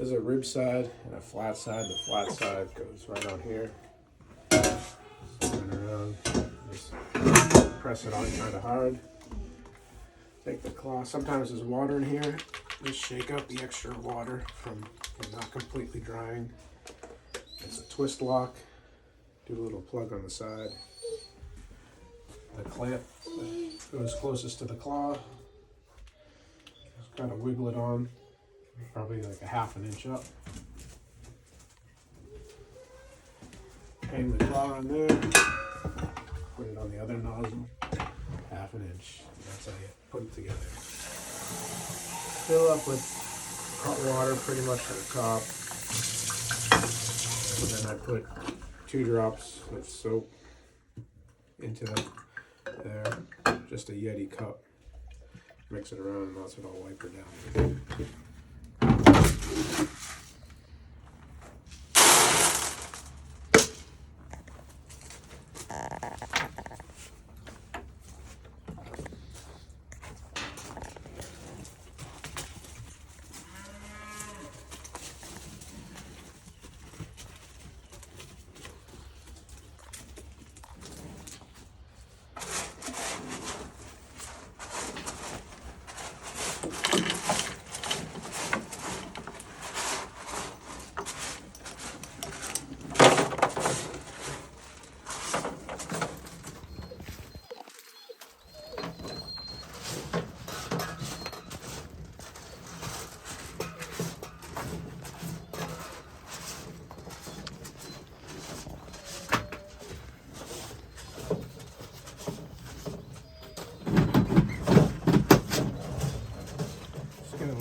is a rib side and a flat side. The flat side goes right on here. Spin around. Just press it on kind of hard. Take the claw. Sometimes there's water in here. Just shake out the extra water from not completely drying. It's a twist lock. Do a little plug on the side. The clamp goes closest to the claw. Just kind of wiggle it on, probably like a ½ inch up. Hang the claw on there. Put it on the other nozzle. ½ inch. That's how you put it together. Fill up with hot water pretty much to the top. And then I put 2 drops of soap into there. Just a Yeti cup. Mix it around and that's what I'll wipe her down.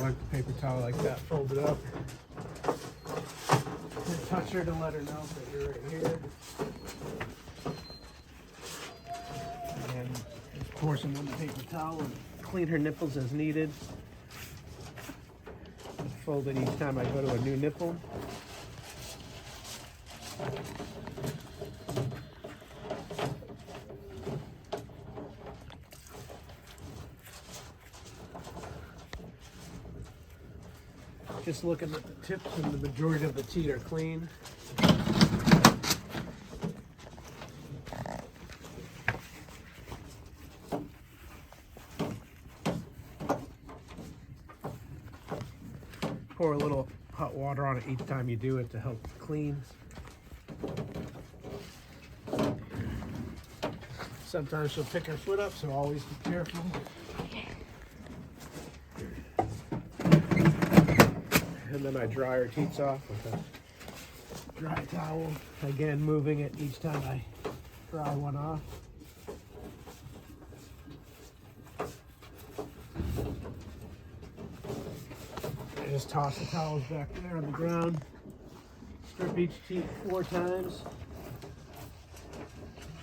Like the paper towel like that, fold it up. And touch her to let her know that you're right here. And of course I'm on the paper towel and clean her nipples as needed. Fold it each time I go to a new nipple. Just looking at the tips, and the majority of the teat are clean. Pour a little hot water on it each time you do it to help clean. Sometimes she'll pick her foot up, so always be careful. And then I dry her teats off with a dry towel. Again, moving it each time I dry one off. I just toss the towels back there on the ground. Strip each teat 4 times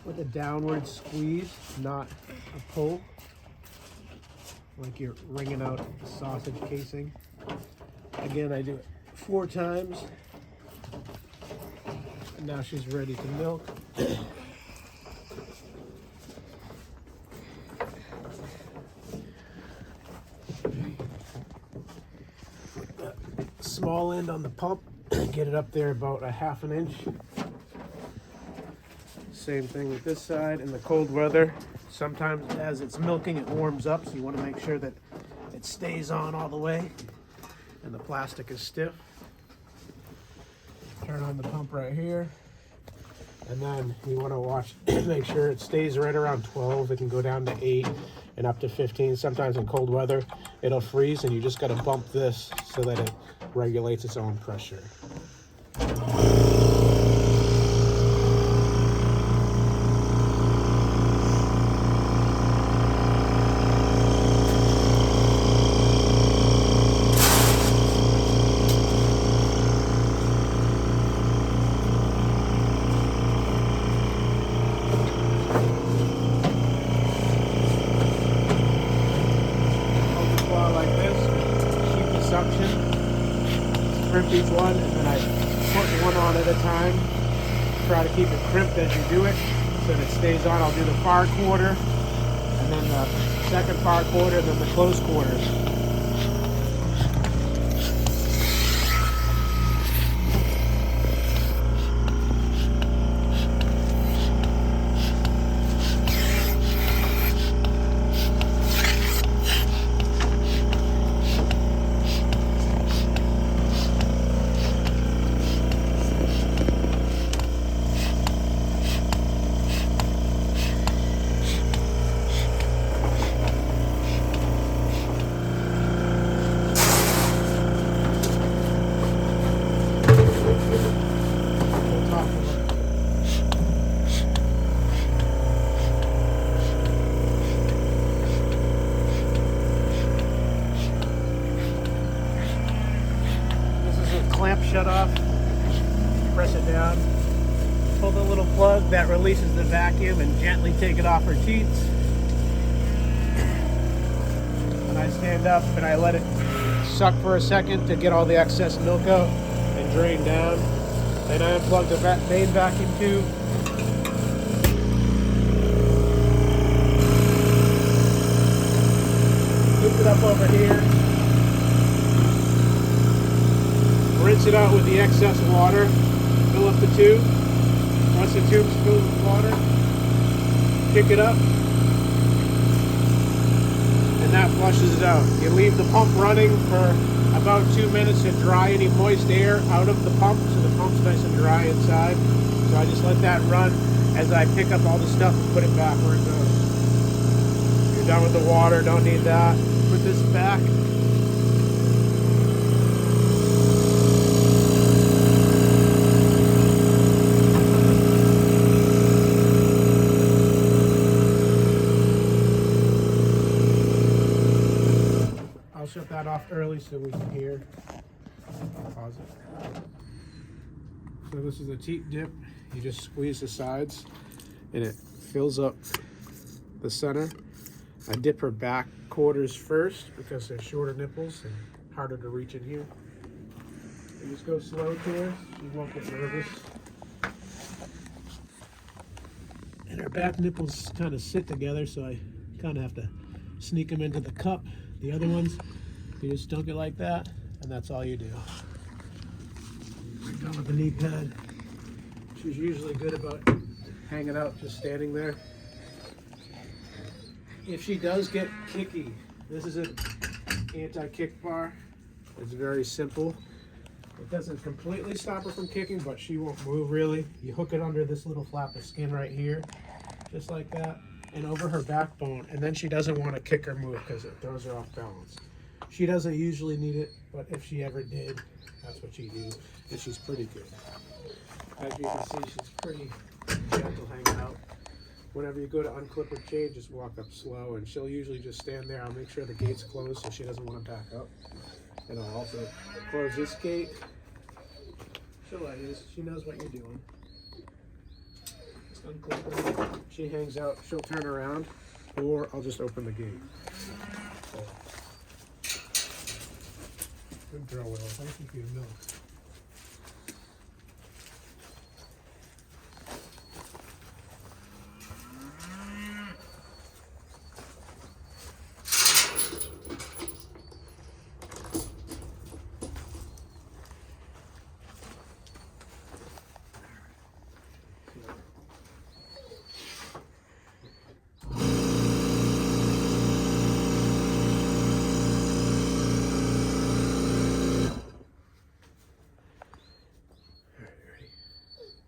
with a downward squeeze, not a pull, like you're wringing out the sausage casing. Again, I do it 4 times. And now she's ready to milk. Put the small end on the pump, get it up there about a ½ inch. Same thing with this side. In the cold weather, sometimes as it's milking, it warms up, so you want to make sure that it stays on all the way and the plastic is stiff. Turn on the pump right here, and then you want to watch, make sure it stays right around 12. It can go down to 8 and up to 15. Sometimes in cold weather it'll freeze, and you just got to bump this so that it regulates its own pressure. Crimp each one, and then I put one on at a time. Try to keep it crimped as you do it so that it stays on. I'll do the far quarter, and then the second far quarter, and then the close quarters. shutoff. Press it down. Pull the little plug that releases the vacuum and gently take it off her teats. And I stand up and I let it suck for a second to get all the excess milk out and drain down. Then I unplug the main vacuum tube. Loop it up over here. Rinse it out with the excess water. Fill up the tube. Once the tube's filled with water, pick it up, and that flushes it out. You leave the pump running for about 2 minutes to dry any moist air out of the pump, so the pump's nice and dry inside. So I just let that run as I pick up all the stuff and put it back where it goes. You're done with the water, don't need that. Put this back. I'll shut that off early so we can hear. Pause it. So this is a teat dip. You just squeeze the sides and it fills up the center. I dip her back quarters first because they're shorter nipples and harder to reach in here. You just go slow to her. She won't get nervous. And her back nipples kind of sit together, so I kind of have to sneak them into the cup. The other ones, you just dunk it like that, and that's all you do. We're done with the knee pad. She's usually good about hanging out, just standing there. If she does get kicky, this is an anti-kick bar. It's very simple. It doesn't completely stop her from kicking, but she won't move really. You hook it under this little flap of skin right here, just like that, and over her backbone, and then she doesn't want to kick or move because it throws her off balance. She doesn't usually need it, but if she ever did, that's what she do, and she's pretty good. As you can see, she's pretty gentle hanging out. Whenever you go to unclip her chain, just walk up slow, and she'll usually just stand there. I'll make sure the gate's closed so she doesn't want to back up. And I'll also close this gate. She'll let you. She knows what you're doing. Just unclip her. She hangs out. She'll turn around, or I'll just open the gate. So. Good girl, Will. Thank you for your milk.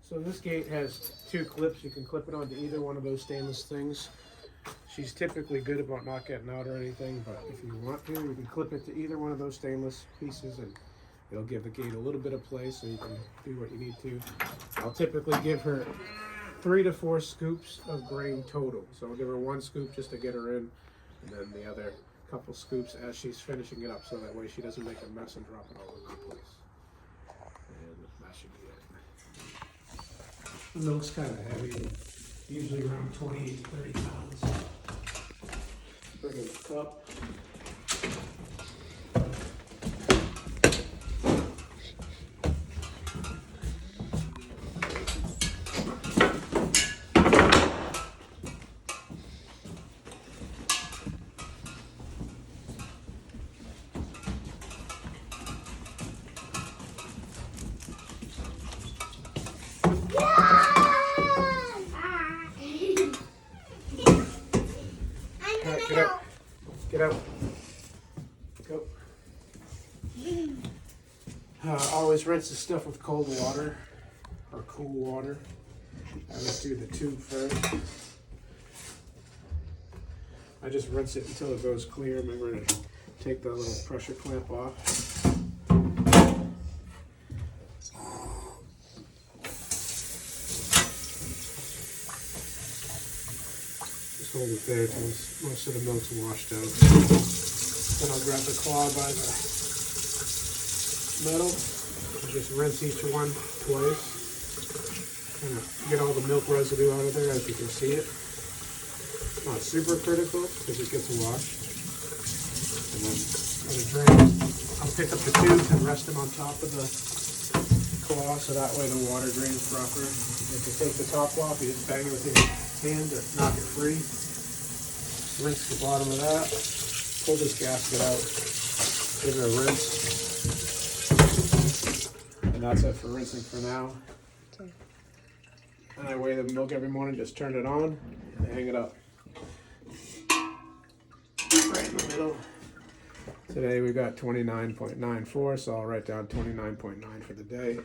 So this gate has two clips. You can clip it onto either one of those stainless things. She's typically good about not getting out or anything, but if you want to, you can clip it to either one of those stainless pieces and it'll give the gate a little bit of play so you can do what you need to. I'll typically give her 3 to 4 scoops of grain total. So I'll give her 1 scoop just to get her in, and then the other couple scoops as she's finishing it up, so that way she doesn't make a mess and drop it all over the place. And that should be it. The milk's kind of heavy, usually around 28 to 30 pounds. Bring in the cup. Get out. Get out. Go. Always rinse the stuff with cold water or cool water. Let's do the tube first. I just rinse it until it goes clear. Remember to take the little pressure clamp off. Hold it there until most of the milk's washed out. Then I'll grab the claw by the metal. You just rinse each one twice. Kind of get all the milk residue out of there as you can see it. It's not super critical because it gets washed. And then let it drain. I'll pick up the tubes and rest them on top of the claw so that way the water drains proper. If you take the top off, you just bang it with your hand to knock it free. Rinse the bottom of that. Pull this gasket out. Give it a rinse. And that's it for rinsing for now. Okay. And I weigh the milk every morning, just turn it on and hang it up. Right in the middle. Today we got 29.94, so I'll write down 29.9 for the day.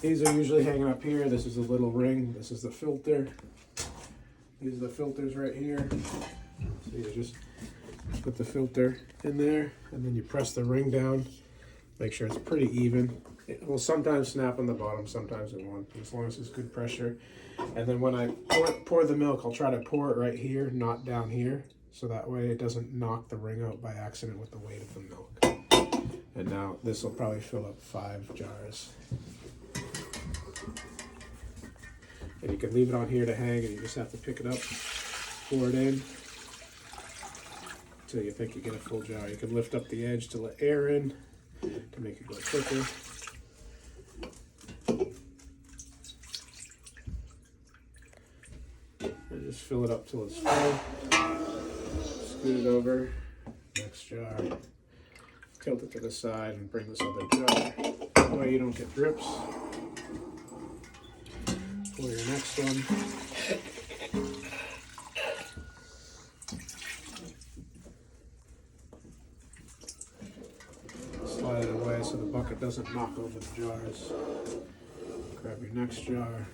These are usually hanging up here. This is a little ring. This is the filter. These are the filters right here. So you just put the filter in there and then you press the ring down. Make sure it's pretty even. It will sometimes snap on the bottom, sometimes it won't, as long as it's good pressure. And then when I pour the milk, I'll try to pour it right here, not down here, so that way it doesn't knock the ring out by accident with the weight of the milk. And now this will probably fill up 5 jars. And you can leave it on here to hang, and you just have to pick it up, pour it in, until you think you get a full jar. You can lift up the edge to let air in, to make it go quicker. And just fill it up till it's full. Scoot it over, next jar. Tilt it to the side and bring this other jar. That way you don't get drips. Pour your next one. Slide it away so the bucket doesn't knock over the jars. Grab your next jar.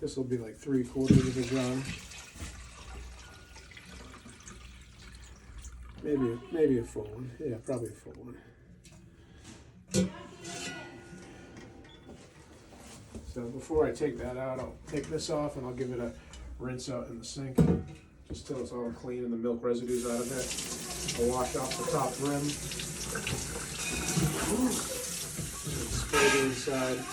This will be like 3/4 of a jar. Maybe a full one. Yeah, probably a full one. So before I take that out, I'll take this off and I'll give it a rinse out in the sink, just till it's all clean and the milk residue's out of it. I'll wash off the top rim. And spray the inside.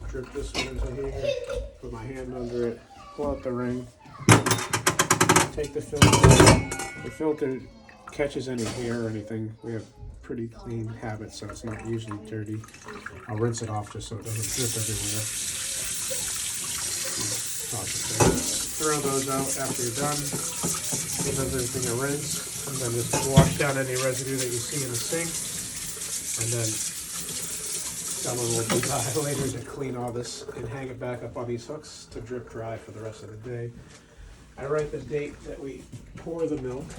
Drip this one into here, put my hand under it, pull out the ring, take the filter. The filter catches any hair or anything. We have pretty clean habits, so it's not usually dirty. I'll rinse it off just so it doesn't drip everywhere. Throw those out after you're done. Give everything a rinse, and then just wash down any residue that you see in the sink, and then someone will be by later to clean all this and hang it back up on these hooks to drip dry for the rest of the day. I write the date that we pour the milk,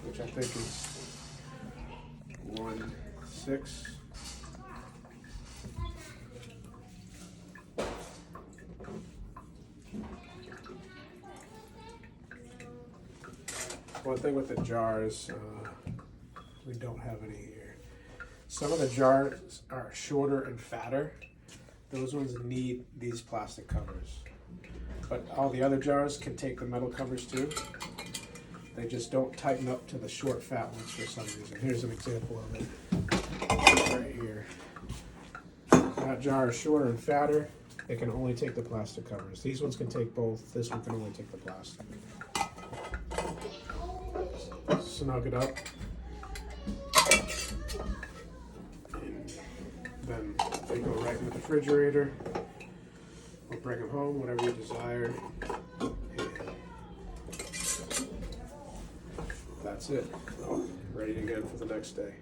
which I think is 1/6. One thing with the jars, we don't have any here. Some of the jars are shorter and fatter. Those ones need these plastic covers. But all the other jars can take the metal covers too. They just don't tighten up to the short, fat ones for some reason. Here's an example of it right here. refrigerator. That jar is shorter and fatter. It can only take the plastic covers. These ones can take both. This one can only take the plastic. Snug it up. And then they go right in the refrigerator. Or bring them home, whatever you desire. And that's it. Ready to go for the next day.